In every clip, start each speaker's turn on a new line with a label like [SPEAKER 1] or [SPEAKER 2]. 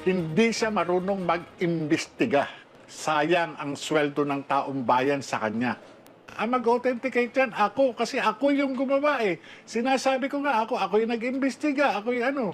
[SPEAKER 1] Hindi siya marunong mag-imbestiga. Sayang ang sweldo ng taong bayan sa kanya. Ang mag-authenticate yan, ako. Kasi ako yung gumawa eh. Sinasabi ko nga, ako yung nag-imbestiga. Ako yung ano.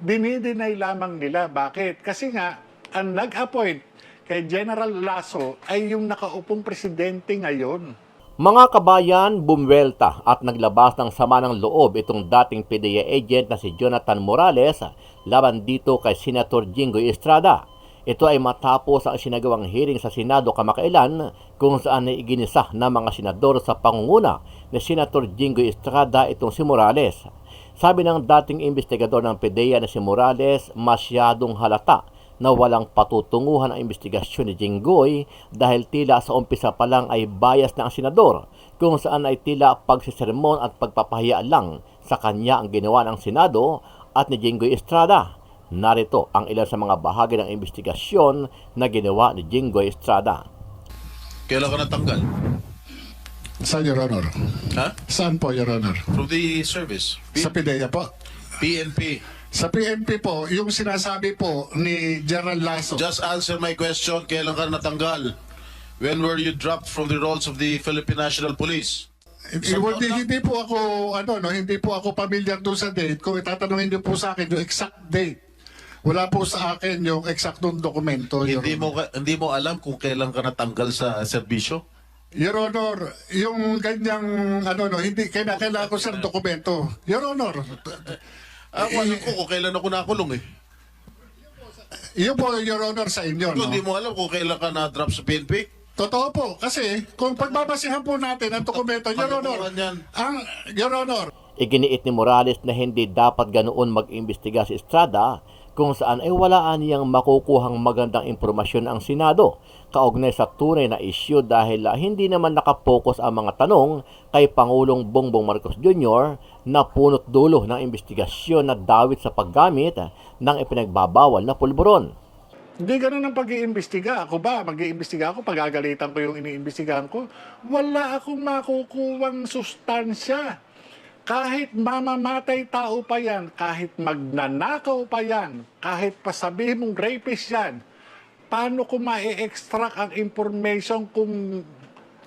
[SPEAKER 1] Dinideny lamang nila. Bakit? Kasi nga, ang nag-appoint kay General Lasso ay yung nakaupong presidente ngayon.
[SPEAKER 2] Mga kabayan, bumwelta at naglabas ng sama ng loob itong dating PDEA agent na si Jonathan Morales laban dito kay Senator Jinggoy Estrada. Ito ay matapos ang sinagawang hearing sa Senado kamakailan kung saan ay iginisa ng mga senador sa pangunguna ni Senator Jinggoy Estrada itong si Morales. Sabi ng dating investigador ng PDEA na si Morales, masyadong halata na walang patutunguhan ang investigasyon ni Jinggoy dahil tila sa umpisa pa lang ay bias na ang senador kung saan ay tila pagsisermon at pagpapahiya lang sa kanya ang ginawa ng Senado at ni Jinggoy Estrada. Narito ang ilan sa mga bahagi ng investigasyon na ginawa ni Jinggoy Estrada.
[SPEAKER 3] Kailan ka natanggal?
[SPEAKER 4] Saan, Your Honor?
[SPEAKER 3] Ha?
[SPEAKER 4] Saan po, Your Honor?
[SPEAKER 3] From the service.
[SPEAKER 4] Sa PDEA po.
[SPEAKER 3] PNP.
[SPEAKER 4] Sa PNP po, yung sinasabi po ni General Lasso.
[SPEAKER 3] Just answer my question. Kailan ka natanggal? When were you dropped from the rolls of the Philippine National Police?
[SPEAKER 4] Hindi po ako, hindi po ako pamilyar doon sa date. Kung itatanungin niyo po sa akin yung exact date, wala po sa akin yung eksaktong dokumento.
[SPEAKER 3] Hindi mo alam kung kailan ka natanggal sa serbisyo?
[SPEAKER 4] Your Honor, yung ganyang, hindi kailangan ko sa dokumento. Your Honor.
[SPEAKER 3] Alam ko kung kailan ako nakulong eh.
[SPEAKER 4] Yun po, Your Honor, sa inyo. No?
[SPEAKER 3] Hindi mo alam kung kailan ka na-drop sa PNP?
[SPEAKER 4] Totoo po, kasi kung pagbabasihan po natin ang dokumento, Your Honor, Your Honor,
[SPEAKER 2] Iginiit ni Morales na hindi dapat ganoon mag-imbestiga si Estrada kung saan ay walaan niyang makukuhang magandang impormasyon ang Senado kaugnay sa tunay na isyu dahil hindi naman nakapokus ang mga tanong kay Pangulong Bongbong Marcos Jr. na punot dulo ng investigasyon na dawit sa paggamit ng ipinagbabawal na pulburon.
[SPEAKER 1] Hindi ganun ang pag-iimbestiga. Ako ba, mag-iimbestiga ako, pagagalitan ko yung iniimbestigahan ko, wala akong makukuwang sustansya. Kahit mamamatay tao pa yan, kahit magnanakaw pa yan, kahit pasabihin mong rapist yan, paano ko ma-extract ang information kung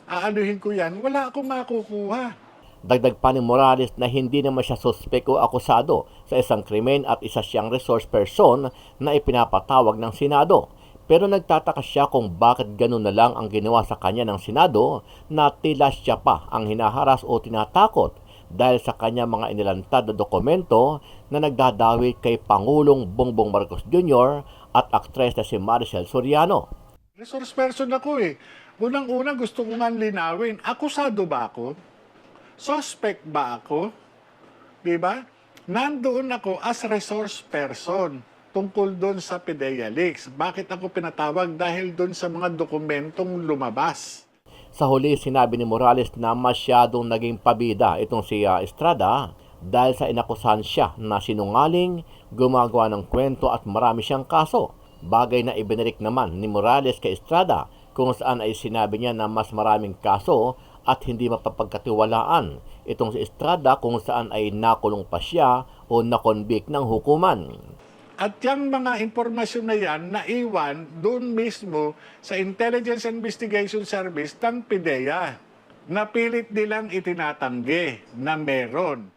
[SPEAKER 1] aanuhin ko yan? Wala akong makukuha.
[SPEAKER 2] Dagdag pa ni Morales na hindi naman siya suspek o akusado sa isang krimen at isa siyang resource person na ipinapatawag ng Senado. Pero nagtataka siya kung bakit ganun na lang ang ginawa sa kanya ng Senado na tila siya pa ang hinaharas o tinatakot dahil sa kanya mga inilantad na dokumento na nagdadawit kay Pangulong Bongbong Marcos Jr. at aktres na si Maricel Soriano.
[SPEAKER 1] Resource person ako eh. Unang-unang gusto ko nga linawin, akusado ba ako? Suspect ba ako? Diba? Nandoon ako as resource person tungkol doon sa PDEA leaks. Bakit ako pinatawag? Dahil doon sa mga dokumentong lumabas.
[SPEAKER 2] Sa huli, sinabi ni Morales na masyadong naging pabida itong si Estrada dahil sa inakusahan siya na sinungaling, gumagawa ng kwento at marami siyang kaso. Bagay na ibinalik naman ni Morales kay Estrada kung saan ay sinabi niya na mas maraming kaso at hindi mapapagkatiwalaan itong si Estrada kung saan ay nakulong pa siya o nakonvict ng hukuman.
[SPEAKER 1] At yung mga impormasyon na yan, naiwan doon mismo sa Intelligence Investigation Service ng PDEA. Napilit nilang itinatanggi na meron.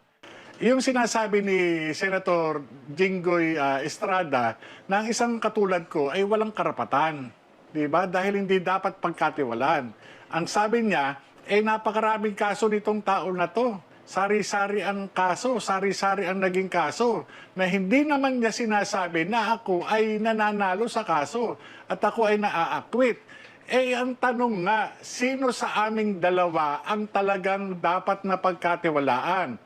[SPEAKER 1] Yung sinasabi ni Senator Jinggoy Estrada na ang isang katulad ko ay walang karapatan. Diba? Dahil hindi dapat pagkatiwalaan. Ang sabi niya, napakaraming kaso nitong tao na to. Sari-sari ang kaso, sari-sari ang naging kaso, na hindi naman niya sinasabi na ako ay nananalo sa kaso at ako ay naaakwit. Ang tanong nga, sino sa aming dalawa ang talagang dapat na pagkatiwalaan?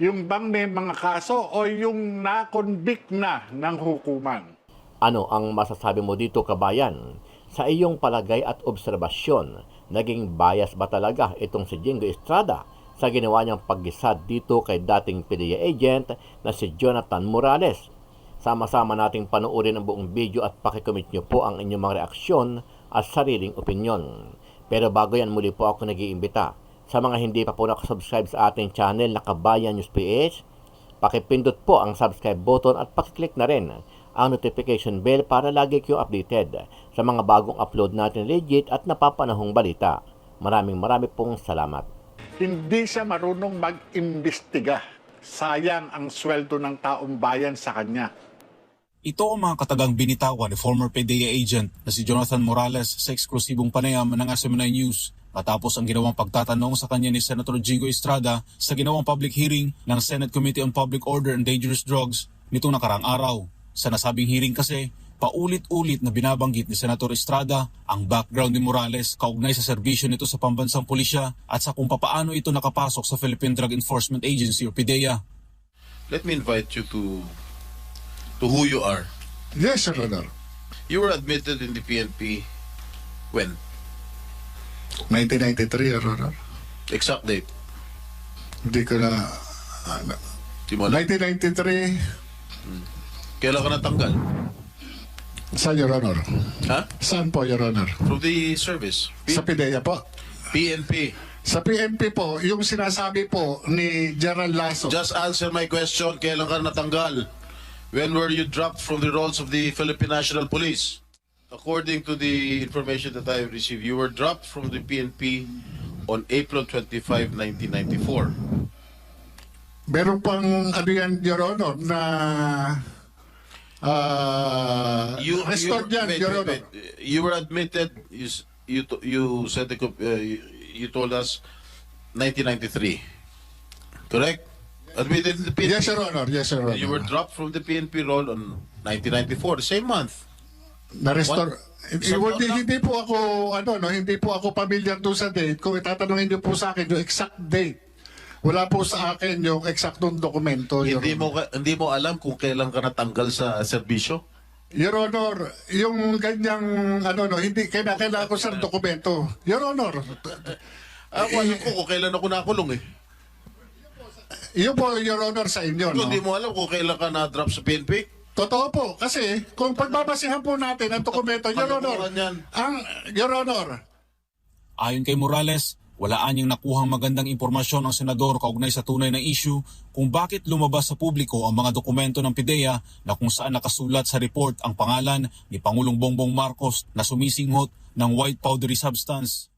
[SPEAKER 1] Yung bang may mga kaso o yung na-convict na ng hukuman?
[SPEAKER 2] Ano ang masasabi mo dito, kabayan? Sa iyong palagay at obserbasyon, naging bias ba talaga itong si Jinggoy Estrada sa ginawa niyang paggisad dito kay dating PDEA agent na si Jonathan Morales? Sama-sama nating panoorin ang buong video at pakikomment niyo po ang inyong mga reaksyon at sariling opinyon. Pero bago yan, muli po ako nag-iimbita sa mga hindi pa po nakasubscribe sa ating channel na Kabayan News PH, pakipindot po ang subscribe button at pakiclick na rin ang notification bell para lagi kayong updated sa mga bagong upload natin legit at napapanahong balita. Maraming pong salamat.
[SPEAKER 1] Hindi siya marunong mag-imbestiga. Sayang ang sweldo ng taong bayan sa kanya.
[SPEAKER 5] Ito ang mga katagang binitawan ni former PDEA agent na si Jonathan Morales sa eksklusibong panayam ng SMNI News matapos ang ginawang pagtatanong sa kanya ni Senator Jingo Estrada sa ginawang public hearing ng Senate Committee on Public Order and Dangerous Drugs nitong nakarang araw. Sa nasabing hearing kasi, paulit-ulit na binabanggit ni Senator Estrada ang background ni Morales kaugnay sa serbisyo nito sa pambansang pulisya at sa kung papaano ito nakapasok sa Philippine Drug Enforcement Agency o PDEA.
[SPEAKER 3] Let me invite you to who you are.
[SPEAKER 4] Yes, Your Honor.
[SPEAKER 3] You were admitted in the PNP when?
[SPEAKER 4] 1993, Your Honor.
[SPEAKER 3] Exact date.
[SPEAKER 4] Hindi ko na...
[SPEAKER 3] Di mo alam.
[SPEAKER 4] 1993,
[SPEAKER 3] Kailan ka natanggal?
[SPEAKER 4] saan, Your Honor?
[SPEAKER 3] Ha?
[SPEAKER 4] Saan po, Your Honor?
[SPEAKER 3] From the service.
[SPEAKER 4] Sa PDEA po.
[SPEAKER 3] PNP.
[SPEAKER 4] Sa PNP po, yung sinasabi po ni Gerald Lasso.
[SPEAKER 3] Just answer my question. Kailan ka natanggal? When were you dropped from the rolls of the Philippine National Police? According to the information that I have received, you were dropped from the PNP on April 25, 1994.
[SPEAKER 4] Meron pang ano yan, Your Honor, na restored yan,
[SPEAKER 3] wait,
[SPEAKER 4] Your
[SPEAKER 3] wait,
[SPEAKER 4] Honor.
[SPEAKER 3] wait. You were admitted, you said you told us 1993. Correct? Admitted in the PNP.
[SPEAKER 4] Yes, Your Honor. Yes, Your Honor.
[SPEAKER 3] You were dropped from the PNP roll on 1994, the same month.
[SPEAKER 4] Na-restore.
[SPEAKER 3] Isang taon lang?
[SPEAKER 4] Hindi po ako, hindi po ako pamilyar doon sa date. Kung itatanungin niyo po sa akin yung exact date, wala po sa akin yung eksaktong dokumento, Your Honor.
[SPEAKER 3] Hindi mo alam kung kailan ka natanggal sa serbisyo?
[SPEAKER 4] Your Honor, yung ganyang, hindi kailangan ko sa dokumento. Your Honor,
[SPEAKER 3] Ako alam ko kung kailan ako nakulong eh.
[SPEAKER 4] yun po, Your Honor, sa inyo, no?
[SPEAKER 3] Hindi mo alam kung kailan ka na-drop sa PNP?
[SPEAKER 4] Totoo po, kasi kung pagbabasihan po natin ang dokumento, Your Honor,
[SPEAKER 3] Kalokohan yan.
[SPEAKER 4] Your Honor,
[SPEAKER 5] Ayon kay Morales, wala anyang nakuhang magandang impormasyon ang senador kaugnay sa tunay na issue kung bakit lumabas sa publiko ang mga dokumento ng PIDEA na kung saan nakasulat sa report ang pangalan ni Pangulong Bongbong Marcos na sumisinghot ng white powdery substance.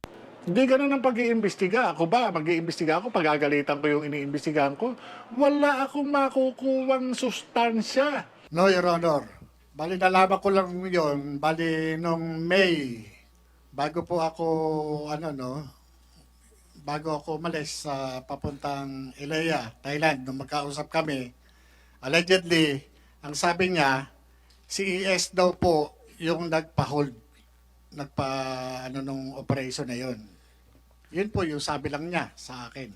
[SPEAKER 1] Hindi ganun ang pag-iimbestiga. Ako ba, mag-iimbestiga ako, pagagalitan ko yung iniimbestigahan ko, wala akong makukuwang sustansya.
[SPEAKER 4] No, Your Honor. Bali, nalaman ko lang yun. Bali, nung May, bago po ako, bago ako umalis sa papuntang Ilaya, Thailand, nung magkausap kami, allegedly, ang sabi niya, si ES daw po yung nagpa-hold, nung operation na yun. Yun po yung sabi lang niya sa akin.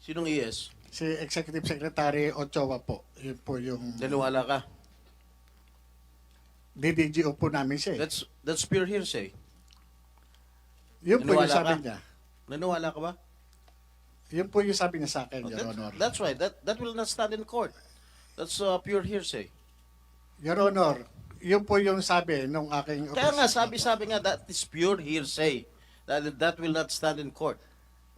[SPEAKER 3] Sinong ES?
[SPEAKER 4] Si Executive Secretary Ochoa po. Yun po yung
[SPEAKER 3] Naniwala ka?
[SPEAKER 4] DDGO po namin siya.
[SPEAKER 3] That's pure hearsay.
[SPEAKER 4] Yun po yung
[SPEAKER 3] Naniwala
[SPEAKER 4] sabi
[SPEAKER 3] ka?
[SPEAKER 4] niya.
[SPEAKER 3] Naniwala ka ba?
[SPEAKER 4] Yun po yung sabi niya sa akin, Your Honor.
[SPEAKER 3] That's right. That will not stand in court. That's pure hearsay.
[SPEAKER 4] Your Honor, yun po yung sabi nung aking...
[SPEAKER 3] Kaya nga, sabi nga, that is pure hearsay. That will not stand in court.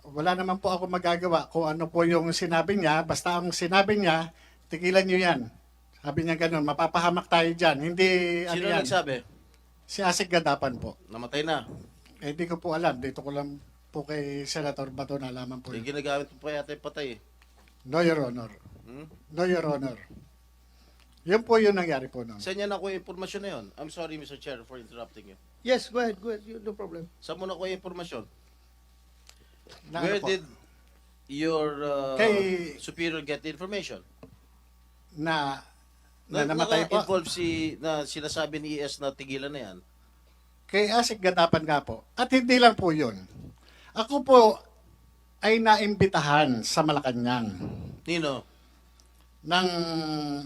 [SPEAKER 4] Wala naman po ako magagawa kung ano po yung sinabi niya. Basta ang sinabi niya, tigilan niyo yan. Sabi niya ganun, mapapahamak tayo dyan. Hindi,
[SPEAKER 3] Sino
[SPEAKER 4] yan.
[SPEAKER 3] nagsabi?
[SPEAKER 4] Si Asik Gadapan po.
[SPEAKER 3] Namatay na.
[SPEAKER 4] Hindi ko po alam. Dito ko lang po kay Senator Bato nalaman po.
[SPEAKER 3] Yung ginagamit mo pa yata yung patay eh.
[SPEAKER 4] No, Your Honor.
[SPEAKER 3] Hmm?
[SPEAKER 4] No, Your Honor. Yun po yung nangyari po nun.
[SPEAKER 3] Saan niya nakuha yung impormasyon na yun? I'm sorry, Mr. Chair, for interrupting you.
[SPEAKER 4] Yes, go ahead. No problem.
[SPEAKER 3] Saan mo nakuha yung impormasyon?
[SPEAKER 4] Na,
[SPEAKER 3] Where
[SPEAKER 4] ano po?
[SPEAKER 3] did your
[SPEAKER 4] Kay-
[SPEAKER 3] superior get the information?
[SPEAKER 4] Na namatay po?
[SPEAKER 3] Involved na sinasabi ni ES na tigilan na yan.
[SPEAKER 4] Kay Asik Gadapan nga po. At hindi lang po yun. Ako po ay naimbitahan sa Malacanang
[SPEAKER 3] Nino?
[SPEAKER 4] ng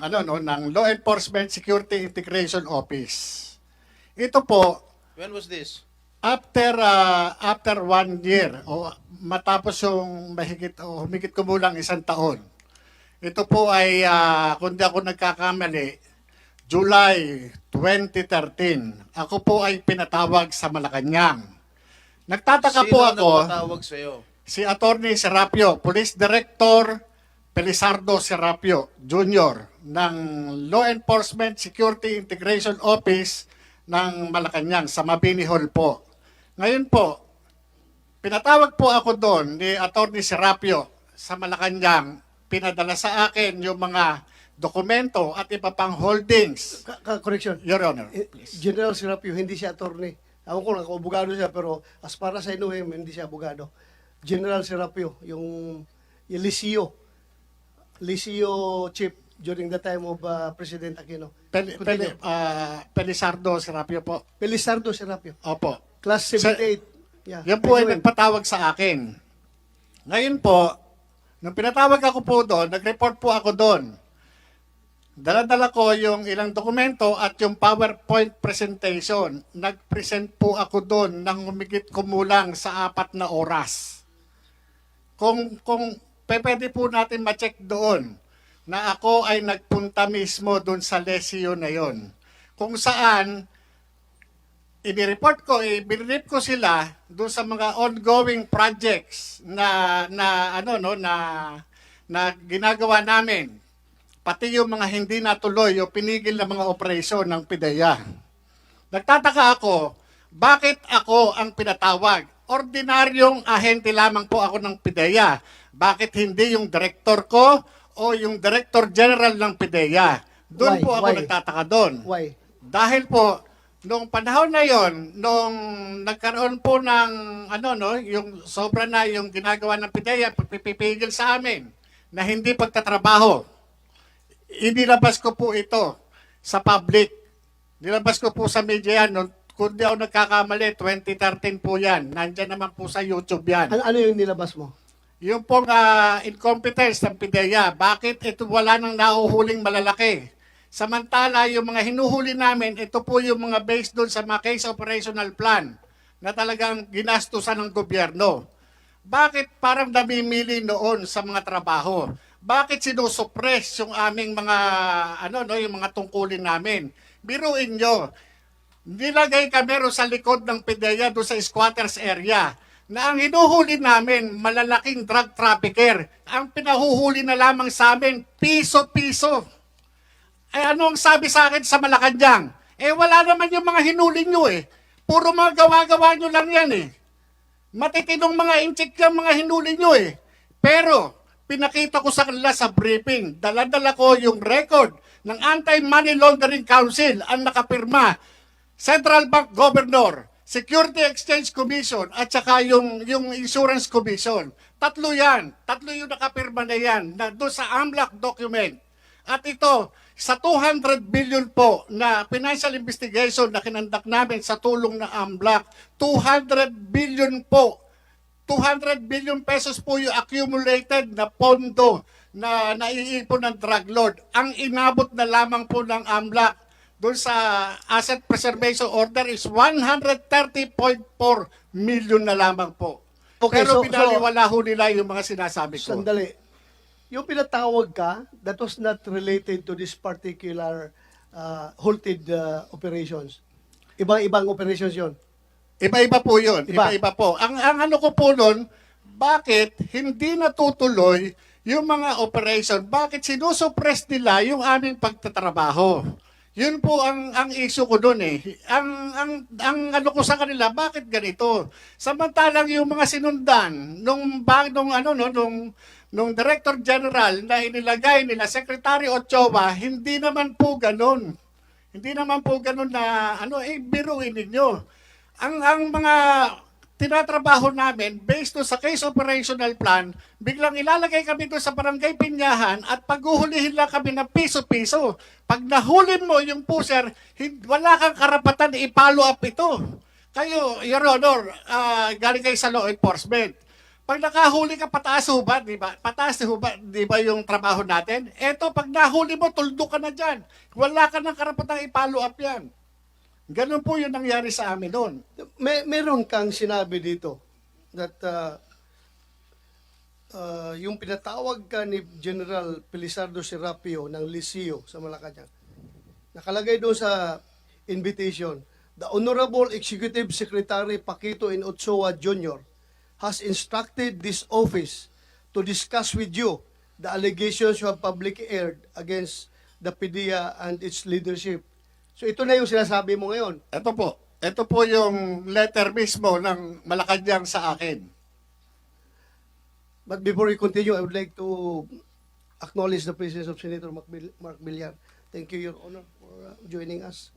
[SPEAKER 4] ng Law Enforcement Security Integration Office. Ito po
[SPEAKER 3] When was this?
[SPEAKER 4] after 1 year o matapos yung humigit kumulang 1 taon. Ito po ay kung di ako nagkakamali, July 2013. Ako po ay pinatawag sa Malacanang. Nagtataka po ako,
[SPEAKER 3] nagpatawag sa'yo?
[SPEAKER 4] si Attorney Serapio, Police Director Pelizardo Serapio Jr. ng Law Enforcement Security Integration Office ng Malacanang sa Mabini Hall po. Ngayon po, pinatawag po ako doon ni Atty. Serapio sa Malacanang. Pinadala sa akin yung mga dokumento at iba pang holdings.
[SPEAKER 6] Correction.
[SPEAKER 4] Your Honor.
[SPEAKER 6] General Serapio, hindi siya attorney. Ako ko lang, abogado siya, pero as para sa inuhim, hindi siya abogado. General Serapio, yung Lisio chief during the time of President Aquino.
[SPEAKER 4] Pelisardo Serapio po.
[SPEAKER 6] Belisardo Serapio.
[SPEAKER 4] Opo.
[SPEAKER 6] Class 78. Yeah.
[SPEAKER 4] Yan po ay
[SPEAKER 6] Go ahead.
[SPEAKER 4] nagpatawag sa akin. Ngayon po, nung pinatawag ako po doon, nag-report po ako doon. Dala-dala ko yung ilang dokumento at yung PowerPoint presentation. Nag-present po ako doon ng humigit kumulang sa 4 na oras. Kung pwede po natin ma-check doon na ako ay nagpunta mismo doon sa lesyo na yon. Kung saan inireport ko, ibinrip ko sila doon sa mga ongoing projects na ginagawa namin. Pati yung mga hindi natuloy o pinigil na mga operasyon ng PIDEA. Nagtataka ako, bakit ako ang pinatawag? Ordinaryong ahente lamang po ako ng PIDEA. Bakit hindi yung director ko o yung Director General ng PIDEA? Doon
[SPEAKER 6] Why?
[SPEAKER 4] po ako
[SPEAKER 6] Why?
[SPEAKER 4] nagtataka doon.
[SPEAKER 6] Why?
[SPEAKER 4] Dahil po, noong panahon na yon, nung nagkaroon po ng, yung sobra na yung ginagawa ng PIDEA, pagpipigil sa amin na hindi pagtatrabaho. Inilabas ko po ito sa public. Nilabas ko po sa media yan. Kung di ako nagkakamali, 2013 po yan. Nandyan naman po sa YouTube yan.
[SPEAKER 6] Ano yung nilabas mo?
[SPEAKER 4] Yung pong incompetence ng PIDEA, bakit ito wala nang nauhuling malalaki? Samantala, yung mga hinuhuli namin, ito po yung mga based doon sa mga case operational plan na talagang ginastusan ng gobyerno. Bakit parang namimili noon sa mga trabaho? Bakit sinusuppress yung aming mga yung mga tungkulin namin? Biruin nyo, nilagay kami ro sa likod ng PIDEA doon sa squatters area na ang hinuhuli namin malalaking drug trafficker. Ang pinahuhuli na lamang sa amin piso-piso. Ano ang sabi sa akin sa Malacanang? Wala naman yung mga hinuli nyo eh. Puro mga gawa-gawa nyo lang yan eh. Matitinong mga inchik yung mga hinuli nyo eh. Pero, pinakita ko sa kanila sa briefing, dala-dala ko yung record ng Anti-Money Laundering Council ang nakapirma, Central Bank Governor, Security Exchange Commission, at saka yung Insurance Commission. Tatlo yan. Tatlo yung nakapirma na yan na doon sa AMLAC document. At ito, sa 200 billion po na financial investigation na kinandak namin sa tulong ng AMLAC, 200 billion po, 200 billion pesos po yung accumulated na pondo na naiipon ng drug lord. Ang inabot na lamang po ng AMLAC doon sa Asset Preservation Order is 130.4 million na lamang po.
[SPEAKER 6] Okay,
[SPEAKER 4] Pero
[SPEAKER 6] so
[SPEAKER 4] pinaliwala ho nila yung mga sinasabi ko.
[SPEAKER 6] sandali. Yung pinatawag ka, that was not related to this particular halted operations. Ibang operations yon.
[SPEAKER 4] Iba-iba po yun.
[SPEAKER 6] Iba.
[SPEAKER 4] Iba-iba po. Ang ano ko po nun, bakit hindi natutuloy yung mga operation? Bakit sinusuppress nila yung aming pagtatrabaho? Yun po ang issue ko doon eh. Ang ano ko sa kanila, bakit ganito? Samantalang yung mga sinundan nung Director General na inilagay nila Secretary Ochoa, hindi naman po ganun. Hindi naman po ganun na biruin ninyo. Ang mga tinatrabaho namin based sa case operational plan, biglang ilalagay kami doon sa barangay Pinyahan at paghuhulihin lang kami ng piso-piso. Pag nahuli mo yung pusher, wala kang karapatan na i-follow up ito. Kayo, Your Honor, galing kayo sa law enforcement. Pag nakahuli ka, pataas ho ba? Di ba? Pataas ho ba? Di ba yung trabaho natin? Eto, pag nahuli mo, tuldo ka na dyan. Wala ka ng karapatan i-follow up yan. Ganun po yung nangyari sa amin doon.
[SPEAKER 6] Meron kang sinabi dito that yung pinatawag ka ni General Pelisardo Serapio ng Lisio sa Malacanang. Nakalagay doon sa invitation, the Honorable Executive Secretary Paquito N. Ochoa Jr. has instructed this office to discuss with you the allegations you have publicly aired against the PDEA and its leadership. So ito na yung sinasabi mo ngayon.
[SPEAKER 4] Ito po yung letter mismo ng Malacanang sa akin.
[SPEAKER 6] But before we continue, I would like to acknowledge the presence of Senator Mark Villar. Thank you, Your Honor, for joining us.